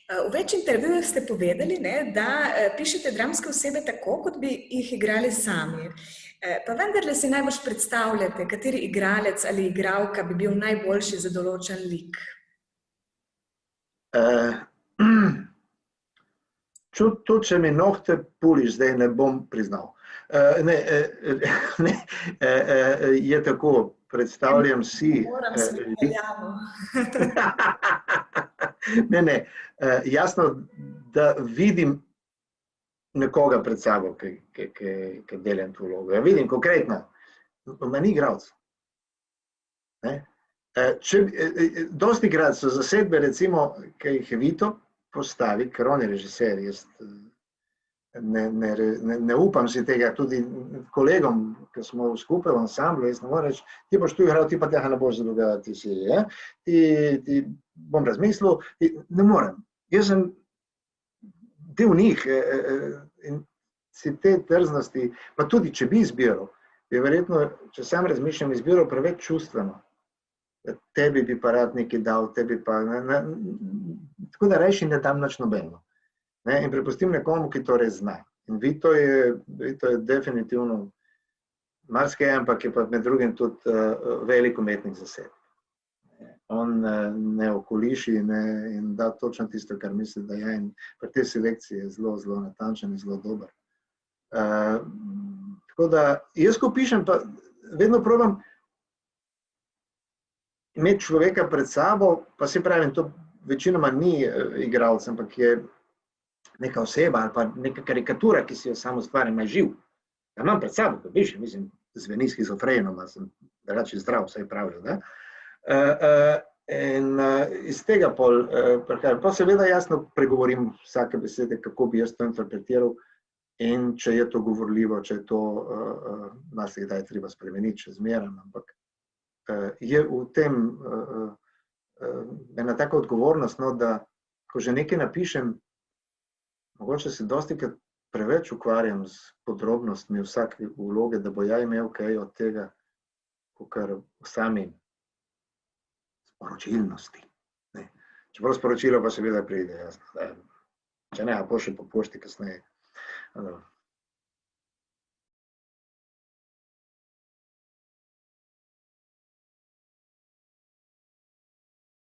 V več intervjujih ste povedali, ne, da pišete dramske osebe tako, kot bi jih igrali sami. Pa vendarle si najbolj predstavljate, kateri igralec ali igralka bi bil najboljši za določen lik? To, če mi nohte puliš, zdaj ne bom priznal. Je tako, predstavljam si... Moram se Italijano. Ne, jasno, da vidim nekoga pred sabo, ki delam to vlogo. Ja vidim konkretno, ma ni igralec. Dosti krat so zasedbe, recimo, ki jih je Vito postavi, ker on je režiser, jaz ne upam si tega, tudi kolegom, ki smo skupaj v ansamblu, jaz ne morem reči, ti boš tu igral, ti pa tega ne boš zadolgala, ti si, ti bom razmislil, ne morem. Jaz sem del njih in si te trznosti, pa tudi, če bi izbiral, bi verjetno, če sam razmišljam, izbiral preveč čustveno. Tebi bi pa rad nekaj dal, tebi pa... Tako da rejši ne dam nič nobeno. In prepustim nekomu, ki to res zna. In Vito je definitivno marsikaj, ampak je pa med drugim tudi velik umetnik za sebe. On ne okoliši in da točno tisto, kar misli, da je. In pri tej selekciji je zelo, zelo natančen in zelo dober. Tako da, jaz ko pišem, pa vedno probam imeti človeka pred sabo, pa se pravim, to večinoma ni igralec, ampak je neka oseba ali pa neka karikatura, ki si jo sam ustvarjam, je živ. Ja imam pred sabo, ko pišem, mislim, zveni schizofreno, sem drugače zdrav, vsaj pravijo, da? In iz tega pol prihajam. Pa seveda jasno pregovorim vsake besede, kako bi jaz to interpretiral in če je to govorljivo, če je to marsikdaj treba spremeniti, če zmeram, ampak je v tem ena taka odgovornost, da ko že nekaj napišem, mogoče se dostikrat preveč ukvarjam z podrobnostmi vsake vloge, da bo ja imel kaj od tega, kakor v sami sporočilnosti. Čeprav sporočilo pa seveda pride, jasno. Če ne, pošlji po pošti kasneje.